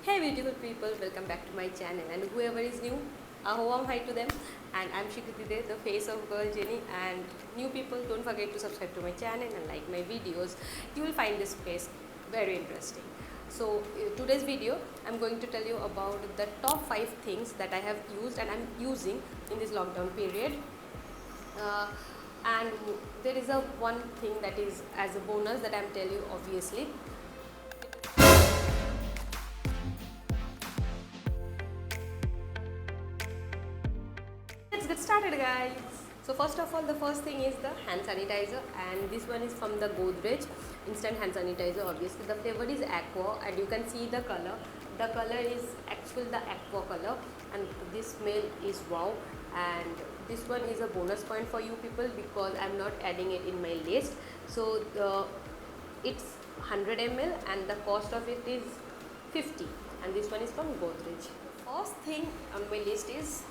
Hey beautiful people, welcome back to my channel, and whoever is new, a warm hi to them. And I'm Shikutide, the face of Girl Jenny, and new people, don't forget to subscribe to my channel and like my videos. You will find this space very interesting. So today's video, I'm going to tell you about the top 5 things that I have used and I'm using in this lockdown period. Uh, and there is a one thing that is as a bonus that I'm telling you, obviously. Let's get started, guys. So first of all, the first thing is the hand sanitizer, and this one is from the Godrej instant hand sanitizer. Obviously the flavor is aqua, and you can see the color. The color is actually the aqua color, and this smell is wow. And this one is a bonus point for you people because I'm not adding it in my list. So it's 100 ml and the cost of it is 50, and this one is from Godrej. First thing on my list is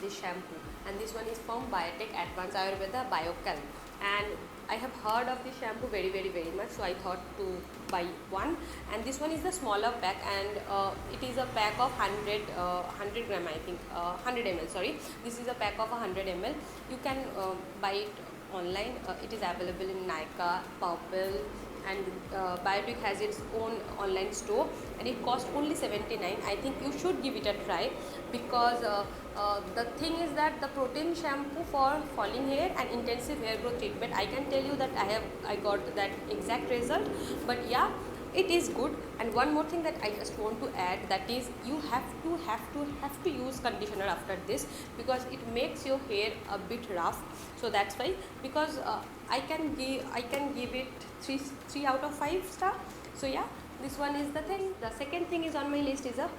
this shampoo, and this one is from Biotech Advanced Ayurveda Biocal, and I have heard of this shampoo very much, so I thought to buy one. And this one is the smaller pack, and it is a pack of 100 gram, I think, 100 ml, sorry. This is a pack of 100 ml. You can buy it online. It is available in Nykaa, Purple, and Biotech has its own online store, and it costs only 79. I think you should give it a try because the thing is that the protein shampoo for falling hair and intensive hair growth treatment, I can tell you that I got that exact result. But yeah, it is good. And one more thing that I just want to add, that is you have to use conditioner after this because it makes your hair a bit rough. So that's why, because I can give it 3 out of 5 star. So yeah, this one is the thing. The second thing is on my list is a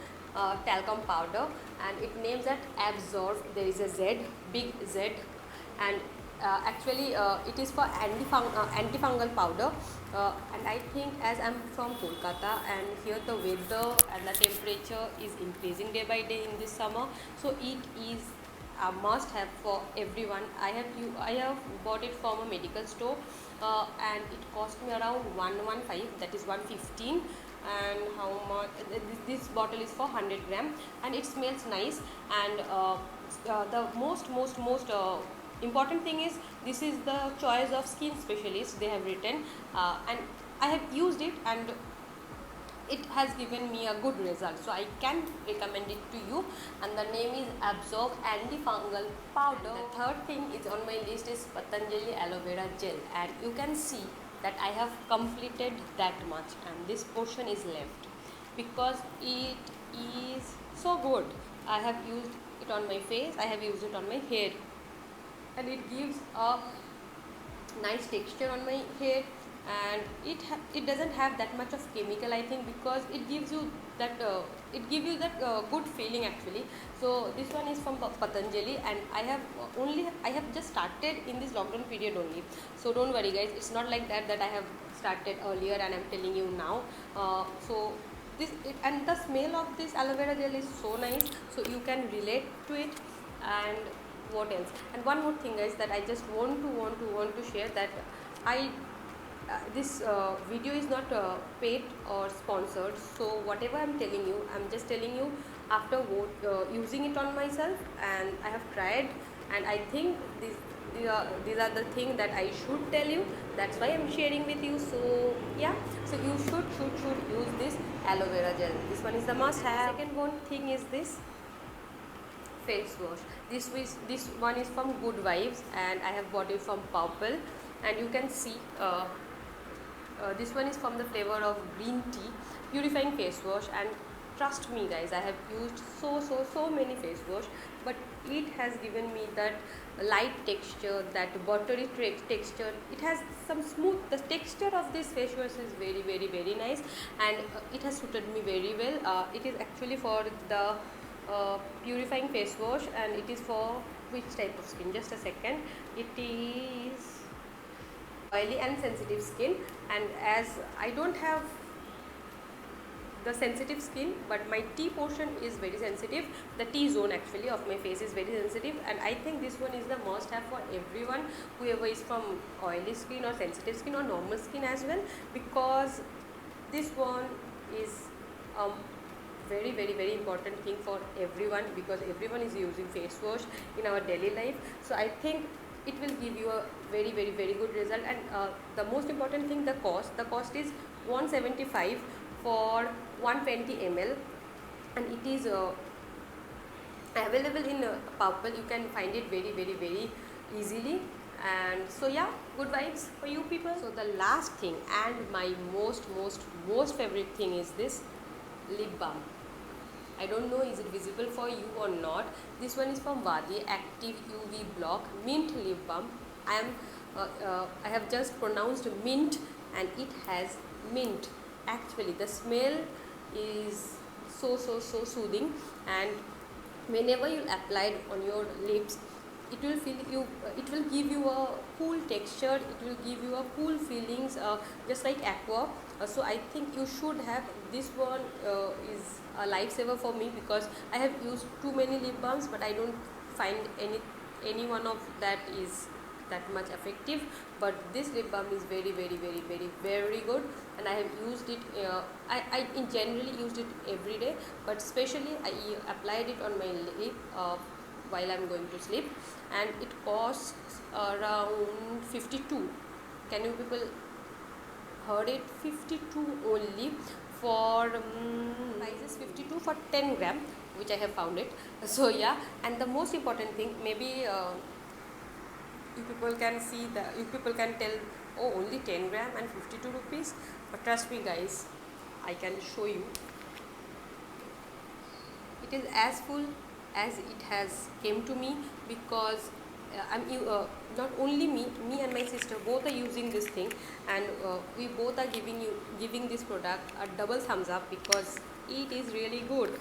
talcum powder, and it names that Absorb. There is a Z, big Z, and actually it is for antifungal powder. And I think, as I'm from Kolkata, and here the weather and the temperature is increasing day by day in this summer, so it is a must have for everyone. I have bought it from a medical store, and it cost me around 115, that is 115. And how much this bottle is for 100 gram, and it smells nice. And the most important thing is, this is the choice of skin specialists, they have written, and I have used it, and it has given me a good result, so I can recommend it to you. And the name is Absorb Antifungal Powder. The third thing is on my list is Patanjali Aloe Vera Gel, and you can see that I have completed that much, and this portion is left because it is so good. I have used it on my face, I have used it on my hair, and it gives a nice texture on my hair. And it doesn't have that much of chemical, I think, because it gives you that good feeling actually. So this one is from Patanjali, and I have just started in this lockdown period only, so don't worry guys, it's not like that I have started earlier and I'm telling you now. So and the smell of this aloe vera gel is so nice, so you can relate to it. And what else? And one more thing guys, that I just want to share, that I this video is not paid or sponsored, so whatever I'm telling you, I'm just telling you after using it on myself, and I have tried, and I think these are the things that I should tell you. That's why I'm sharing with you. So yeah, so you should use this aloe vera gel. This one is the must have. Second one thing is this face wash. This one is from Good Vibes, and I have bought it from Purple, and you can see this one is from the flavor of green tea, purifying face wash. And trust me guys, I have used so many face wash, but it has given me that light texture, that buttery texture. It has some smooth, the texture of this face wash is very nice, and it has suited me very well. It is actually for the purifying face wash, and it is for which type of skin? Just a second. It is oily and sensitive skin, and as I don't have the sensitive skin, but my T portion is very sensitive, the T zone actually of my face is very sensitive, and I think this one is the must have for everyone, whoever is from oily skin or sensitive skin or normal skin as well, because this one is very very very important thing for everyone, because everyone is using face wash in our daily life. So I think it will give you a very very very good result. And the most important thing, the cost is 175 for 120 ml, and it is available in Purple. You can find it very very very easily. And so yeah, good vibes for you people. So the last thing and my most favorite thing is this lip balm. I don't know is it visible for you or not. This one is from Wadi Active UV Block Mint Lip Balm. I have just pronounced mint, and it has mint. Actually the smell is so soothing, and whenever you apply it on your lips, it will feel you, it will give you a cool texture, it will give you a cool feelings, just like Aqua. So I think you should have this one. Is a lifesaver for me, because I have used too many lip balms, but I don't find any one of that is that much effective. But this lip balm is very very good, and I have used it. I generally used it every day, but especially I applied it on my lip while I'm going to sleep, and it costs around 52. Can you people heard it? 52 only for prices 52 for 10 gram, which I have found it. So yeah, and the most important thing, maybe you people can see that, you people can tell, oh, only 10 gram and 52 rupees, but trust me guys, I can show you. It is as full as it has came to me, because not only me and my sister both are using this thing, and we both are giving this product a double thumbs up, because it is really good.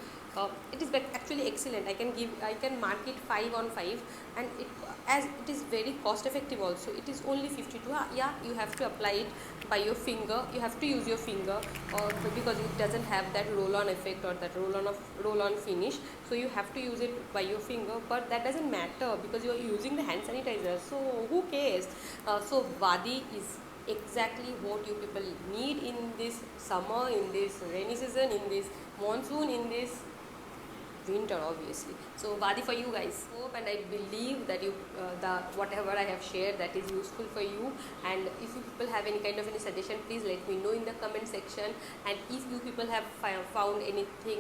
It is actually excellent. I can mark it 5 on 5, and as it is very cost effective also. It is only 52. Yeah, you have to apply it by your finger, you have to use your finger, or because it doesn't have that roll on effect or that roll on finish, so you have to use it by your finger. But that doesn't matter, because you are using the hand sanitizer, so who cares? So Wadi is exactly what you people need in this summer, in this rainy season, in this monsoon, in this winter obviously. So Wadi for you guys. Hope and I believe that you the whatever I have shared, that is useful for you. And if you people have any kind of any suggestion, please let me know in the comment section. And if you people have found anything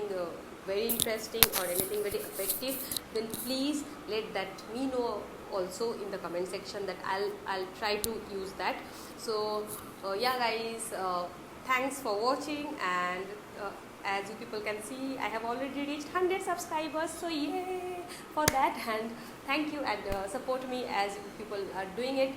very interesting or anything very effective, then please let that me know also in the comment section, that I'll try to use that. So yeah guys, thanks for watching. And as you people can see, I have already reached 100 subscribers, so yay for that. And thank you, and support me as you people are doing it.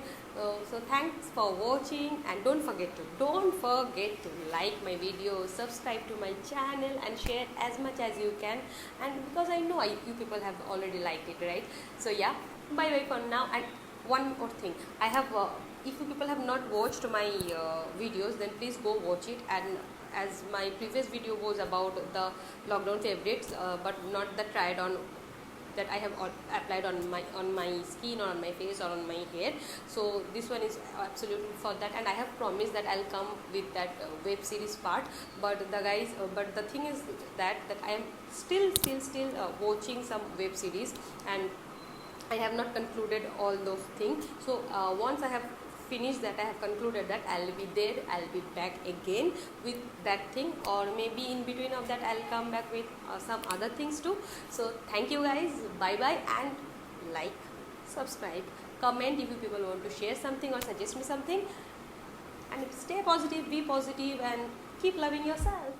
So thanks for watching, and don't forget to like my video, subscribe to my channel, and share as much as you can. And because I know you people have already liked it, right? So yeah, bye bye for now. And one more thing, I have if you people have not watched my videos, then please go watch it. And as my previous video was about the lockdown favorites, but not the tried on that I have applied on my skin or on my face or on my hair. So this one is absolutely for that, and I have promised that I'll come with that web series part. But but the thing is that I am still watching some web series, and I have not concluded all those things. So once I have finished that, I have concluded that, I'll be there, I'll be back again with that thing, or maybe in between of that I'll come back with some other things too. So thank you guys, bye bye, and like, subscribe, comment if you people want to share something or suggest me something. And stay positive, be positive, and keep loving yourself.